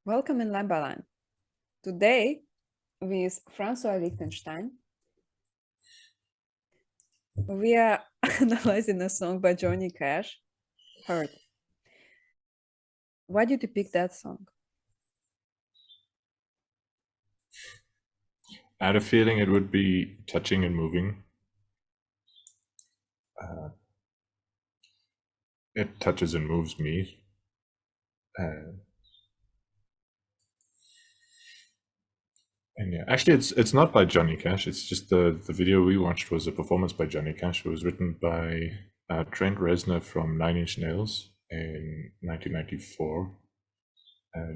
Welcome in Lambalan. Today, with Francois Liechtenstein, we are analyzing a song by Johnny Cash, Hurt. Why did you pick that song? I had a feeling it would be touching and moving. It touches and moves me. Uh, and yeah, actually, it's not by Johnny Cash. It's just the video we watched was a performance by Johnny Cash. It was written by Trent Reznor from Nine Inch Nails in 1994.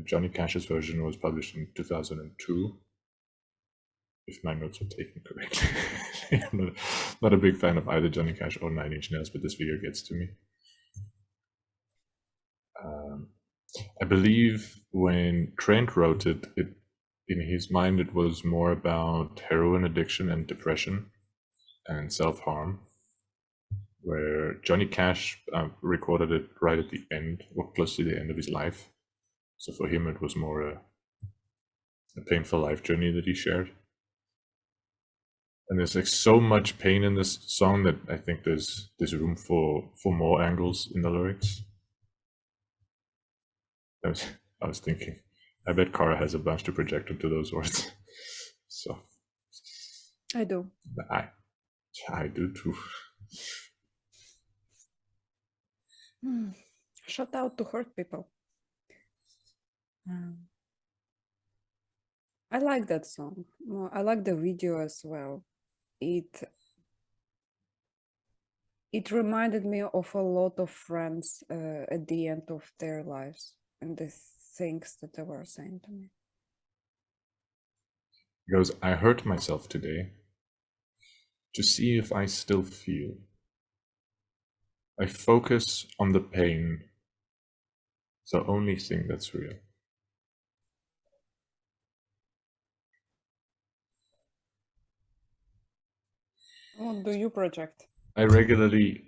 Johnny Cash's version was published in 2002, if my notes are taken correctly. I'm not a big fan of either Johnny Cash or Nine Inch Nails, but this video gets to me. I believe when Trent wrote it, in his mind it was more about heroin addiction and depression and self-harm, where Johnny Cash recorded it right at the end, or close to the end of his life. So for him, it was more a painful life journey that he shared. And there's like so much pain in this song that I think there's room for more angles in the lyrics. I was thinking, I bet Kara has a bunch to project into those words. So I do. I do too. Shout out to Hurt people. I like that song. I like the video as well. It reminded me of a lot of friends at the end of their lives and the things that they were saying to me. He goes, I hurt myself today to see if I still feel. I focus on the pain, the only thing that's real. What do you project? I regularly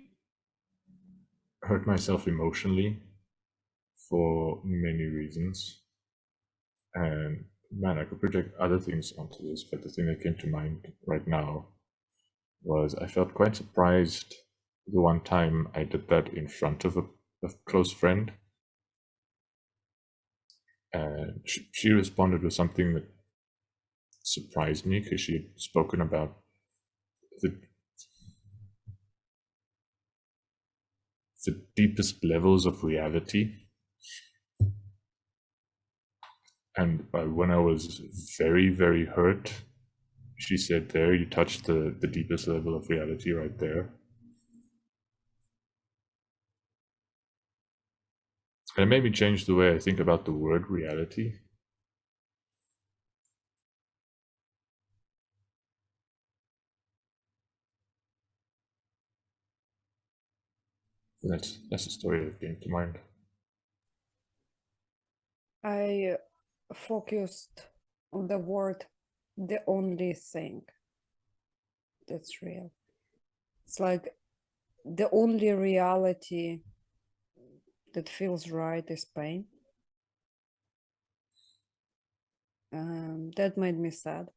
hurt myself emotionally for many reasons. And man, I could project other things onto this, but the thing that came to mind right now was I felt quite surprised the one time I did that in front of a close friend. And she responded with something that surprised me because she had spoken about the deepest levels of reality. And when I was very, very hurt, she said, there, you touched the deepest level of reality right there. And it made me change the way I think about the word reality. That's a story that came to mind. I focused on the word, the only thing that's real. It's like the only reality that feels right is pain. That made me sad.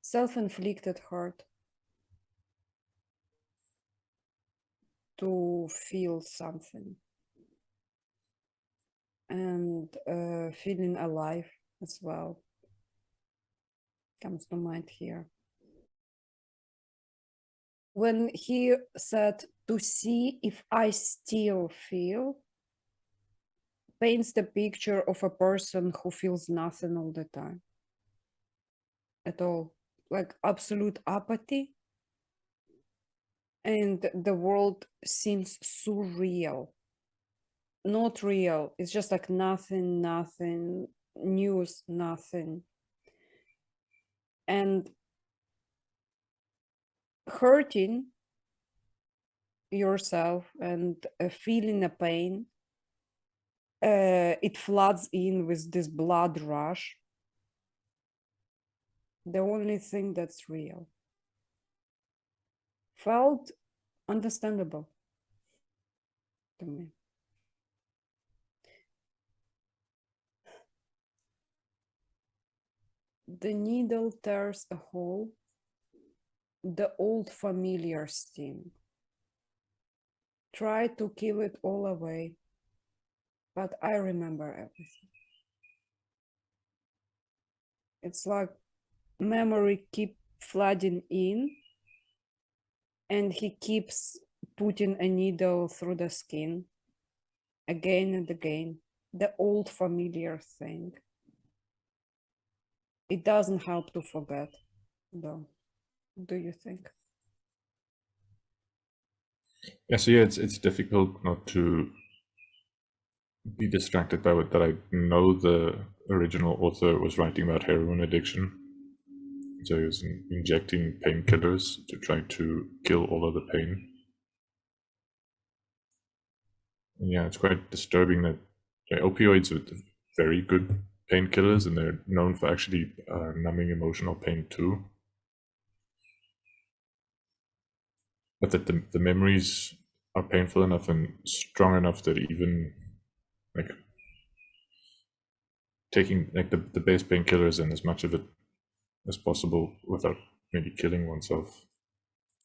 Self-inflicted hurt. To feel something. And feeling alive as well comes to mind here. When he said, to see if I still feel, paints the picture of a person who feels nothing all the time. At all. Like absolute apathy. And the world seems surreal. Not real. It's just like nothing, news, nothing. And hurting yourself and feeling a pain, it floods in with this blood rush. The only thing that's real. Felt understandable to me. The needle tears a hole, the old familiar sting. Try to kill it all away, but I remember everything. It's like memory keep flooding in, and he keeps putting a needle through the skin again and again. The old familiar thing. It doesn't help to forget, though. Do you think? Yeah, so yeah, it's difficult not to be distracted by what that I know the original author was writing about heroin addiction. So he was injecting painkillers to try to kill all of the pain. And yeah, it's quite disturbing that opioids are very good painkillers, and they're known for actually numbing emotional pain too. But that the memories are painful enough and strong enough that even like taking like the base painkillers and as much of it as possible without maybe killing oneself,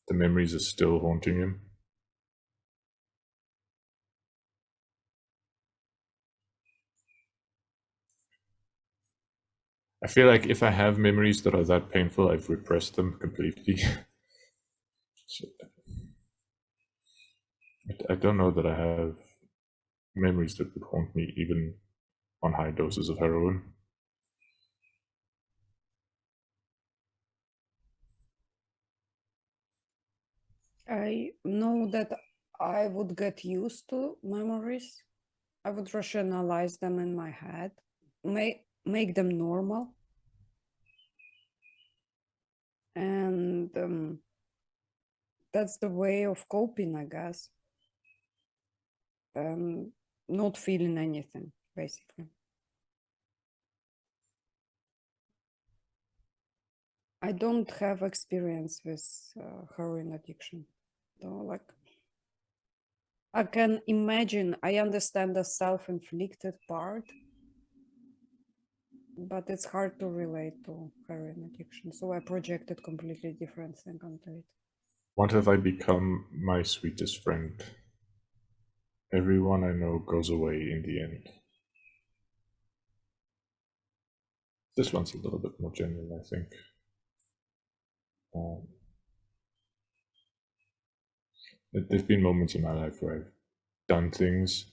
the memories are still haunting him. I feel like if I have memories that are that painful, I've repressed them completely. So, I don't know that I have memories that would haunt me even on high doses of heroin. I know that I would get used to memories. I would rationalize them in my head, make them normal. And that's the way of coping, I guess. Not feeling anything, basically. I don't have experience with heroin addiction, though. Like, I can imagine, I understand the self-inflicted part, but it's hard to relate to heroin addiction. So I projected completely different thing onto it. What have I become, my sweetest friend? Everyone I know goes away in the end. This one's a little bit more genuine, I think. There've been moments in my life where I've done things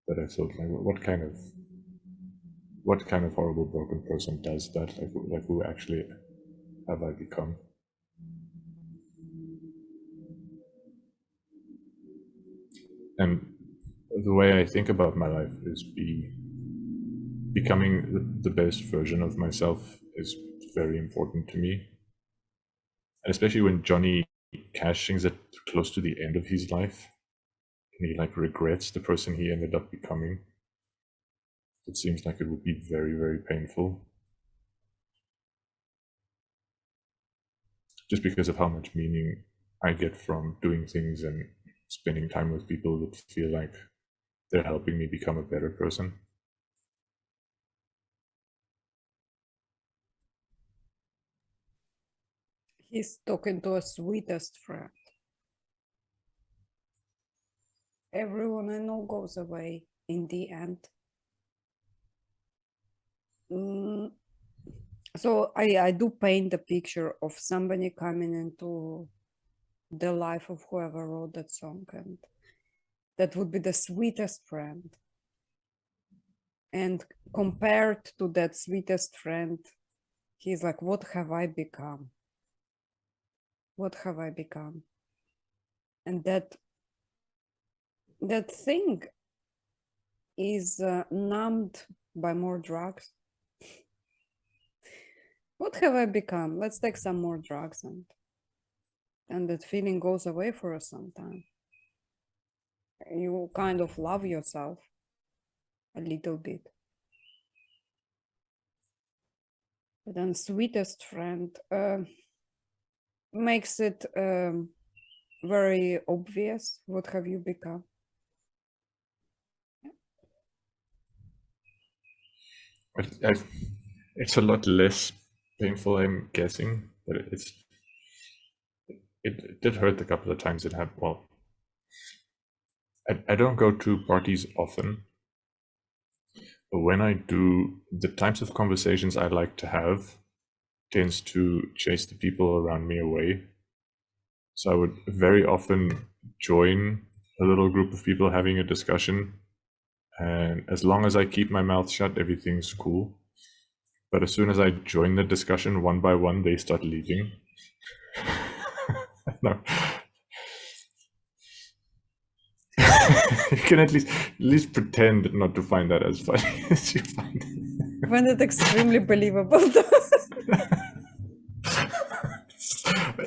that I thought, like, what kind of horrible broken person does that? Like who actually have I become? And the way I think about my life is becoming the best version of myself is very important to me. And especially when Johnny Cash sings it close to the end of his life, and he like regrets the person he ended up becoming. It seems like it would be very, very painful. Just because of how much meaning I get from doing things and spending time with people that feel like they're helping me become a better person. He's talking to a sweetest friend. Everyone I know goes away in the end. So I do paint the picture of somebody coming into the life of whoever wrote that song, and that would be the sweetest friend. And compared to that sweetest friend, he's like, what have I become? What have I become? And that thing is numbed by more drugs. What have I become? Let's take some more drugs, and that feeling goes away for some time. You kind of love yourself a little bit. But then sweetest friend makes it very obvious. What have you become? It's a lot less painful, I'm guessing, but it did hurt a couple of times. It happened. Well, I don't go to parties often, but when I do, the types of conversations I like to have tends to chase the people around me away. So I would very often join a little group of people having a discussion, and as long as I keep my mouth shut, everything's cool. But as soon as I join the discussion one by one, they start leaving. No. You can at least pretend not to find that as funny as you find it. I find it extremely believable.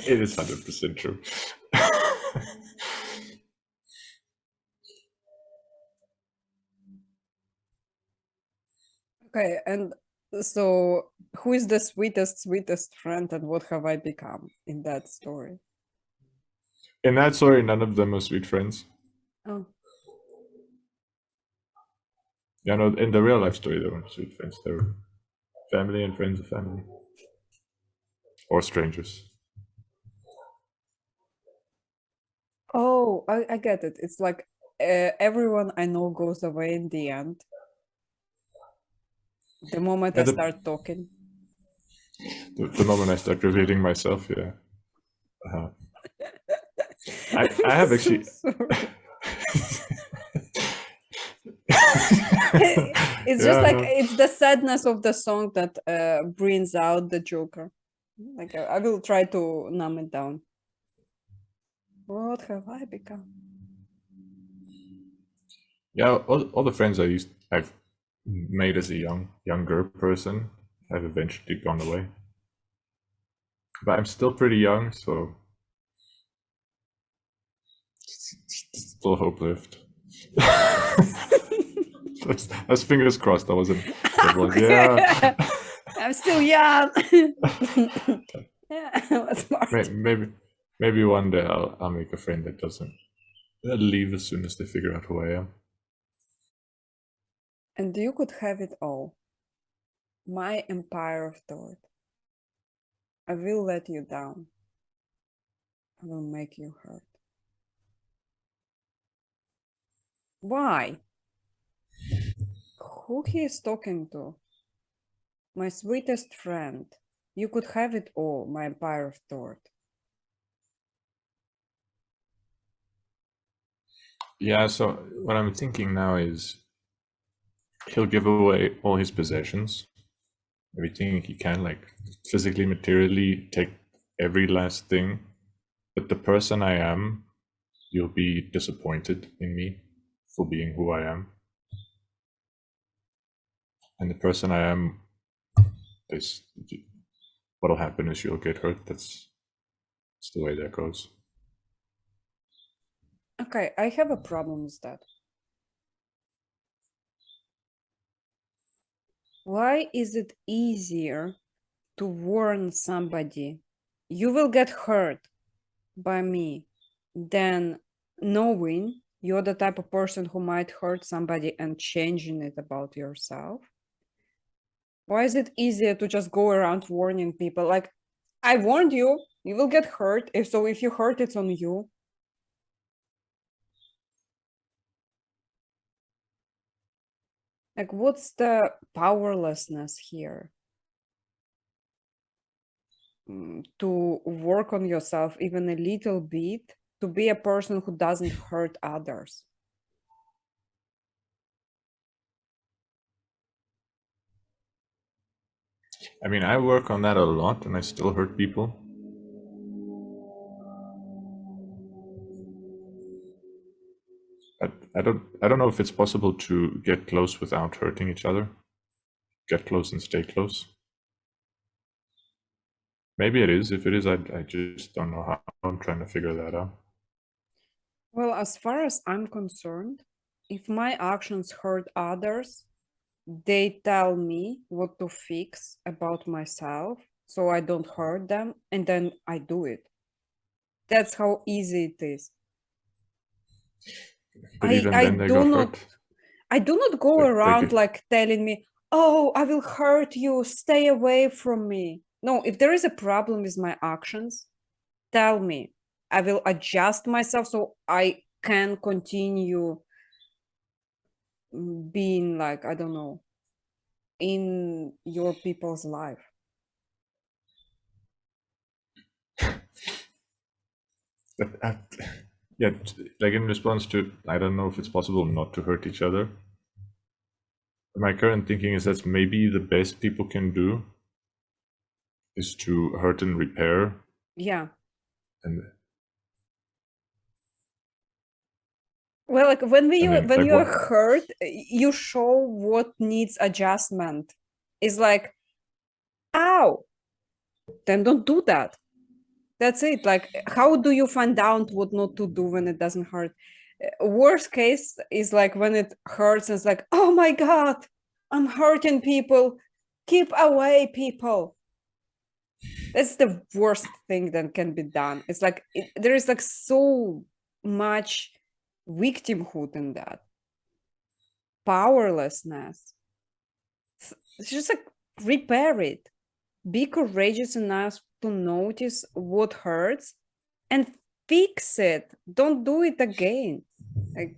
It is 100% true. Okay, and so who is the sweetest friend, and what have I become in that story? In that story, none of them are sweet friends. Oh, Yeah, no, in the real life story, they weren't sweet friends. They were family and friends of family. Or strangers. oh, I get it. It's like everyone I know goes away in the end. The moment Yeah, I start talking. the moment I start revealing myself, yeah. I have actually. It's Yeah, just like no. it's the sadness of the song that brings out the Joker. Like I will try to numb it down. What have I become? Yeah, all the friends I've made as a younger person have eventually gone away. But I'm still pretty young, so still hope left. That's fingers crossed. I wasn't. Yeah. I'm still young. Yeah, that's smart. Maybe one day I'll make a friend that doesn't leave as soon as they figure out who I am. And you could have it all. My empire of thought. I will let you down. I will make you hurt. Why? Who he is talking to? My sweetest friend. You could have it all, my empire of thought. Yeah, so what I'm thinking now is he'll give away all his possessions, everything he can, like physically, materially, take every last thing. But the person I am, you'll be disappointed in me for being who I am. And the person I am, is what'll happen is you'll get hurt. That's the way that goes. Okay, I have a problem with that. Why is it easier to warn somebody you will get hurt by me than knowing you're the type of person who might hurt somebody and changing it about yourself? Why is it easier to just go around warning people like, I warned you, you will get hurt. So if you hurt, it's on you. Like, what's the powerlessness here? To work on yourself even a little bit, to be a person who doesn't hurt others. I mean, I work on that a lot and I still hurt people. I don't know if it's possible to get close without hurting each other. Get close and stay close. Maybe it is. If it is, I just don't know how. I'm trying to figure that out. Well, as far as I'm concerned, if my actions hurt others, they tell me what to fix about myself so I don't hurt them, and then I do it. That's how easy it is. But even then, they got hurt. I do not go around like telling me, oh, I will hurt you, stay away from me. No, if there is a problem with my actions, tell me. I will adjust myself so I can continue being like, I don't know, in your people's life. But yeah, like in response to, I don't know if it's possible not to hurt each other. My current thinking is that maybe the best people can do is to hurt and repair. Yeah. And Well, like when then when like you are what? hurt, you show what needs adjustment. It's like, ow, then don't do that. That's it. Like, how do you find out what not to do when it doesn't hurt? Worst case is like when it hurts, and it's like, oh my God, I'm hurting people. Keep away, people. That's the worst thing that can be done. It's like there is like so much victimhood in that, powerlessness. It's just like repair it. Be courageous enough to notice what hurts and fix it. Don't do it again. Like,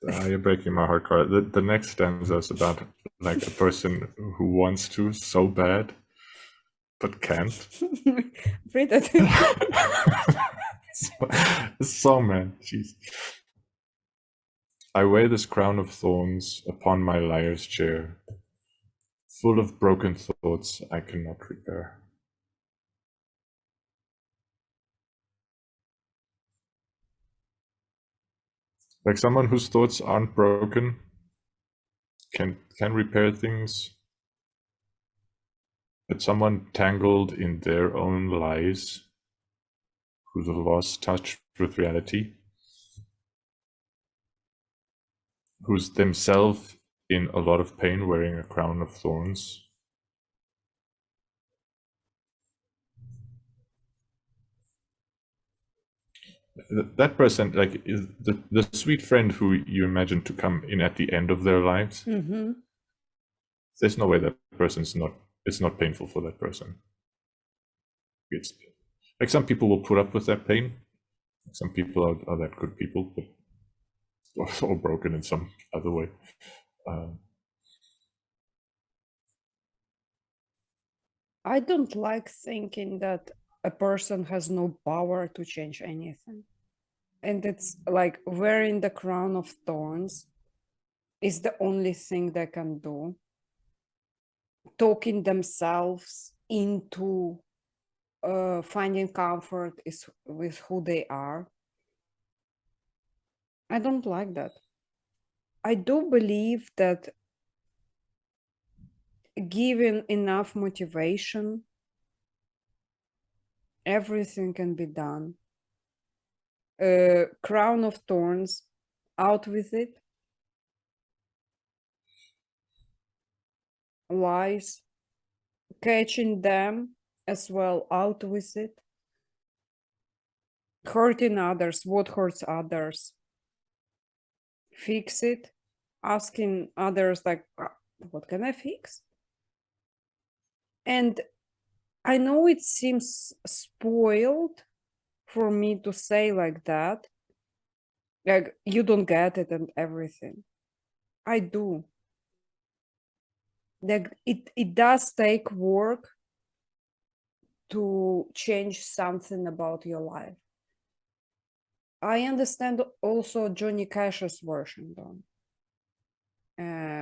You're breaking my heart, Cara. The next stanza is about like a person who wants to so bad, but can't. read it. So man, jeez. I wear this crown of thorns upon my liar's chair, full of broken thoughts I cannot repair. Like someone whose thoughts aren't broken can repair things, but someone tangled in their own lies, who's lost touch with reality, who's themselves in a lot of pain wearing a crown of thorns. That person, like, is the sweet friend who you imagine to come in at the end of their lives. Mm-hmm. There's no way that person's not, it's not painful for that person. It's like some people will put up with that pain. Some people are that good people, but or broken in some other way. I don't like thinking that a person has no power to change anything. And it's like wearing the crown of thorns is the only thing they can do. Talking themselves into finding comfort is with who they are. I don't like that. I do believe that given enough motivation, everything can be done. Crown of thorns, out with it. Lies, catching them as well, out with it. Hurting others, what hurts others, fix it. Asking others like, what can I fix? And I know it seems spoiled for me to say like that, like you don't get it and everything. I do. Like it does take work to change something about your life. I understand also Johnny Cash's version though.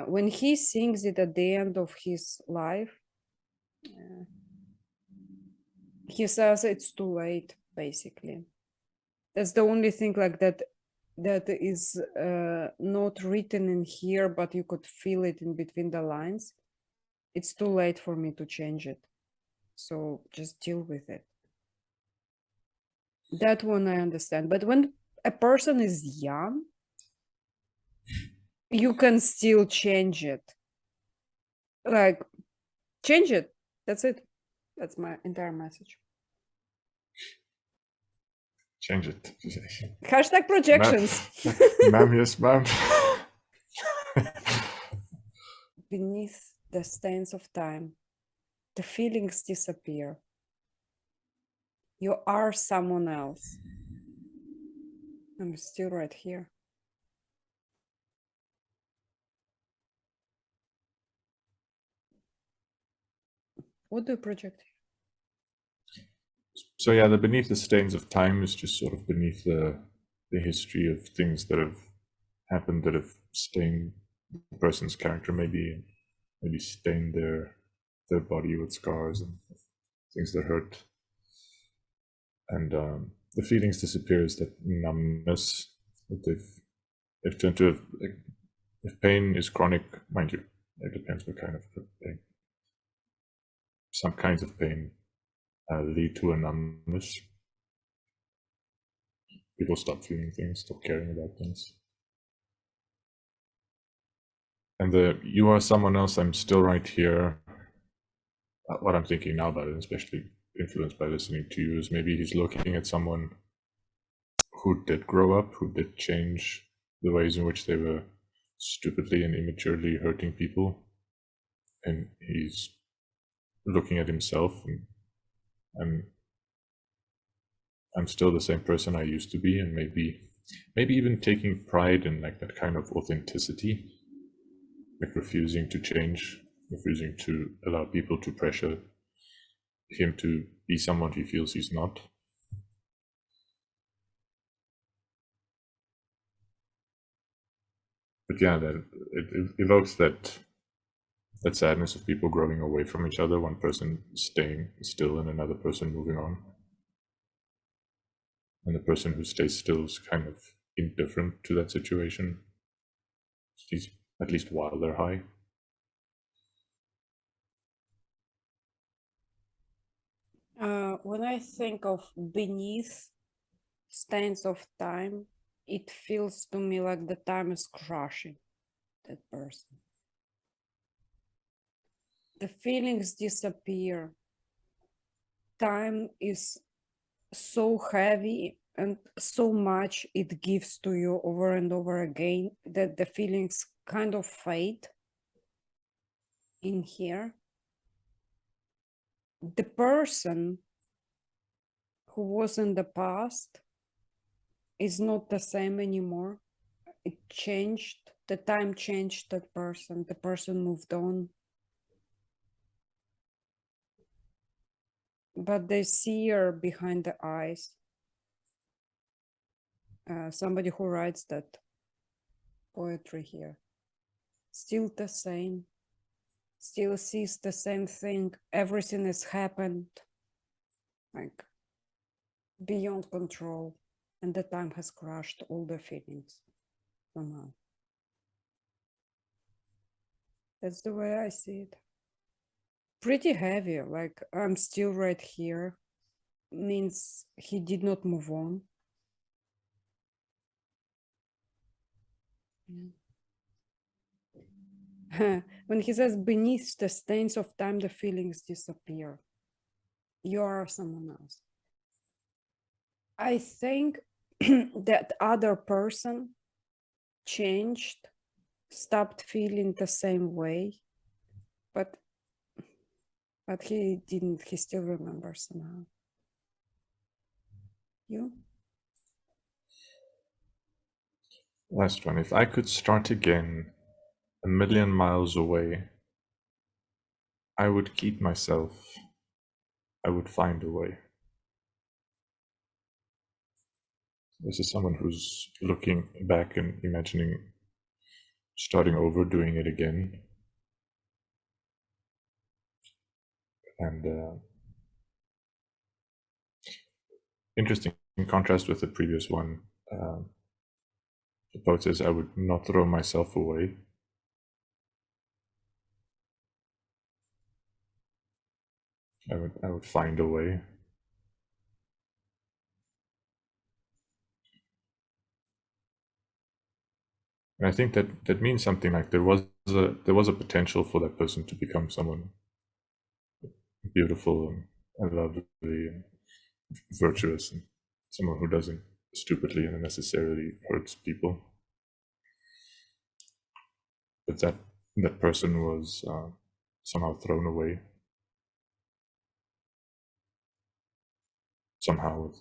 When he sings it at the end of his life, he says it's too late, basically. That's the only thing like that is not written in here, but you could feel it in between the lines. It's too late for me to change it. So just deal with it. That one I understand. But when a person is young, you can still change it. Like, change it. That's it. That's my entire message. Change it. Hashtag projections. Ma'am, yes, ma'am. Beneath the stains of time, The feelings disappear. You are someone else. I'm still right here. What do you project? So yeah, the beneath the stains of time is just sort of beneath the history of things that have happened that have stained the person's character, maybe stained their body with scars and things that hurt. And the feelings disappear is that numbness that they've turned to have, like, if pain is chronic, mind you, it depends what kind of pain. Some kinds of pain lead to a numbness. People stop feeling things, stop caring about things. And the you are someone else, I'm still right here. What I'm thinking now about it, especially influenced by listening to you, is maybe he's looking at someone who did grow up, who did change the ways in which they were stupidly and immaturely hurting people. And he's looking at himself and I'm still the same person I used to be, and maybe even taking pride in like that kind of authenticity, like refusing to change, refusing to allow people to pressure him to be someone he feels he's not. But yeah, that it evokes that sadness of people growing away from each other, one person staying still and another person moving on. And the person who stays still is kind of indifferent to that situation, at least while they're high. When I think of beneath stains of time, it feels to me like the time is crushing that person. The feelings disappear. Time is so heavy and so much it gives to you over and over again that the feelings kind of fade in here. The person who was in the past is not the same anymore. It changed. The time changed that person. The person moved on. But they see her behind the eyes. Somebody who writes that poetry here. Still the same. Still sees the same thing. Everything has happened. Like beyond control. And the time has crushed all the feelings somehow. That's the way I see it. Pretty heavy, like I'm still right here. Means he did not move on. Yeah. When he says beneath the stains of time, the feelings disappear. You are someone else. I think that other person changed, stopped feeling the same way, but he didn't, he still remembers somehow. You? Last one. If I could start again 1,000,000 miles away, I would keep myself. I would find a way. This is someone who's looking back and imagining starting over, doing it again. And interesting, in contrast with the previous one, the poet says, I would not throw myself away. I would find a way. And I think that means something like there was a potential for that person to become someone beautiful and lovely and virtuous, and someone who doesn't stupidly and unnecessarily hurts people. But that person was somehow thrown away. somehow with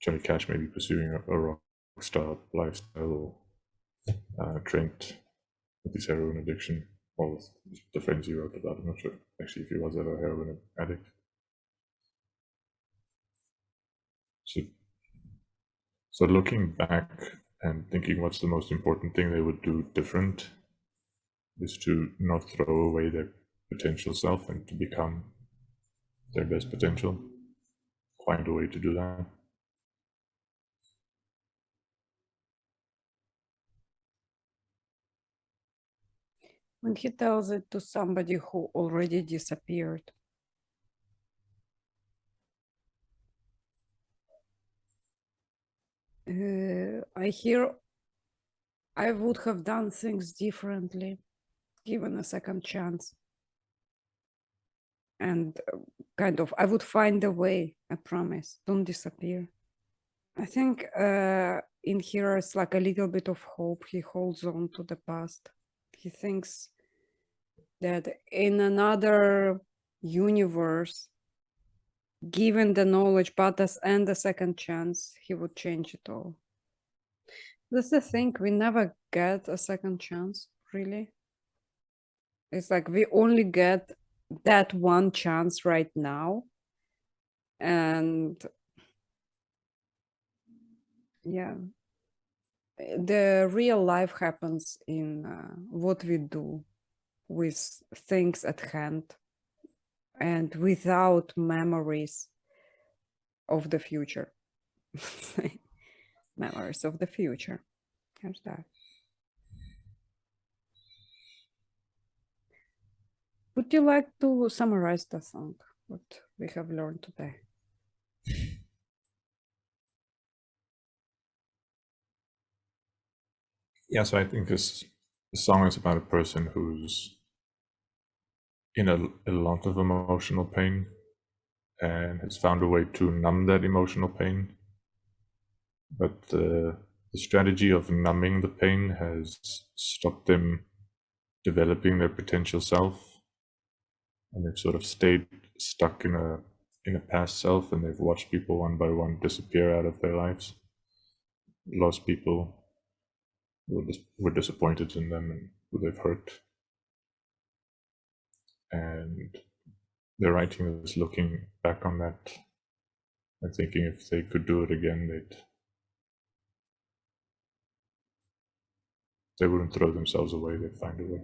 Johnny Cash maybe pursuing a rock star lifestyle, or trained with his heroin addiction, or with the friends he wrote about. I'm not sure actually if he was ever a heroin addict. So looking back and thinking what's the most important thing they would do different is to not throw away their potential self and to become their best potential. Find a way to do that. When he tells it to somebody who already disappeared. I hear I would have done things differently, given a second chance. And kind of, I would find a way, I promise. Don't disappear. I think in here it's like a little bit of hope. He holds on to the past. He thinks that in another universe, given the knowledge, paths, and a second chance, he would change it all. That's the thing, we never get a second chance, really. It's like we only get that one chance right now. And yeah, the real life happens in what we do with things at hand and without memories of the future. Memories of the future. Here's that. Would you like to summarize the song, what we have learned today? Yeah, so I think this song is about a person who's in a lot of emotional pain and has found a way to numb that emotional pain. But the strategy of numbing the pain has stopped them developing their potential self, and they've sort of stayed stuck in a past self, and they've watched people one by one disappear out of their lives, lost people who were disappointed in them and who they've hurt. And the writing is looking back on that and thinking if they could do it again, they wouldn't throw themselves away, they'd find a way.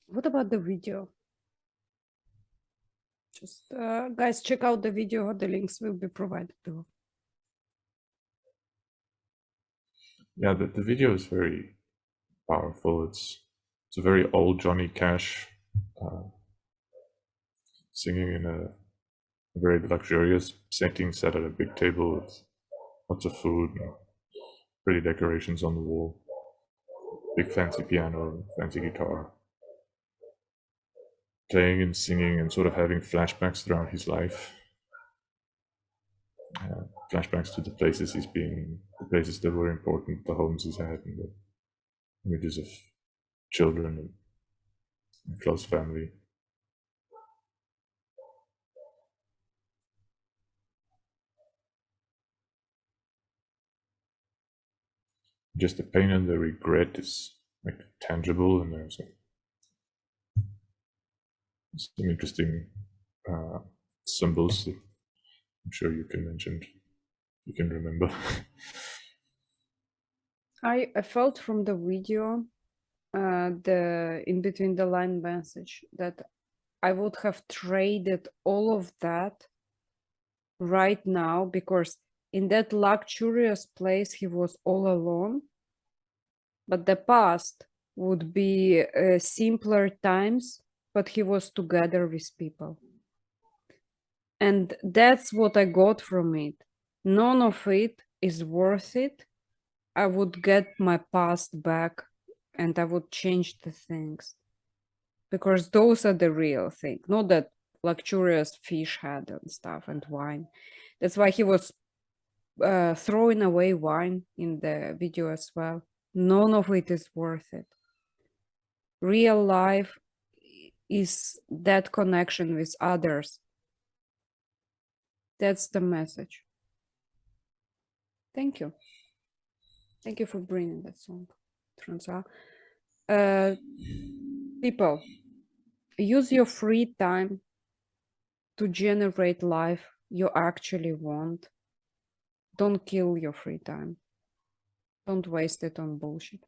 What about the video? Just guys, check out the video. The links will be provided below. Yeah, the video is very powerful. It's a very old Johnny Cash singing in a very luxurious setting, set at a big table with lots of food and pretty decorations on the wall, big fancy piano, fancy guitar, playing and singing and sort of having flashbacks throughout his life. Flashbacks to the places he's been, the places that were important, the homes he's had, and the images of children and close family. Just the pain and the regret is like tangible, and there's some interesting symbols that I'm sure you can mention, you can remember. I felt from the video, the in between the line message, that I would have traded all of that right now, because in that luxurious place he was all alone, but the past would be simpler times, but he was together with people. And that's what I got from it. None of it is worth it. I would get my past back and I would change the things, because those are the real thing, not that luxurious fish head and stuff and wine. That's why he was throwing away wine in the video as well. None of it is worth it. Real life is that connection with others. That's the message. Thank you. Thank you for bringing that song, Francois. People, use your free time to generate life you actually want. Don't kill your free time. Don't waste it on bullshit.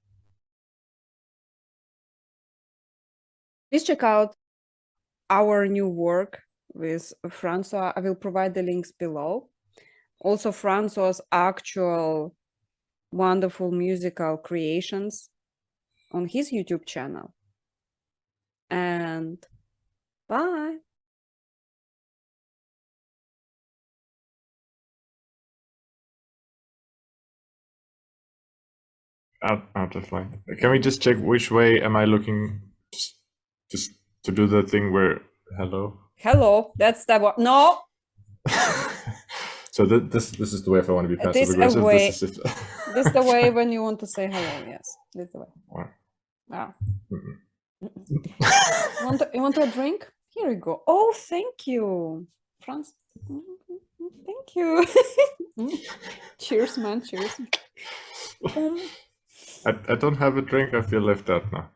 Please check out our new work with Francois. I will provide the links below. Also, Francois's actual wonderful musical creations on his YouTube channel. And bye. Out of line. Can we just check which way am I looking? Just to do the thing where hello. Hello. That's the one. No. So this is the way if I want to be passive This aggressive. way. This is This is the way when you want to say hello. Yes, this is the way. Or- Ah. Mm-mm. You want a drink? Here you go. Oh, thank you, Franz. Thank you. Cheers, man. Cheers. I don't have a drink. I feel left out now.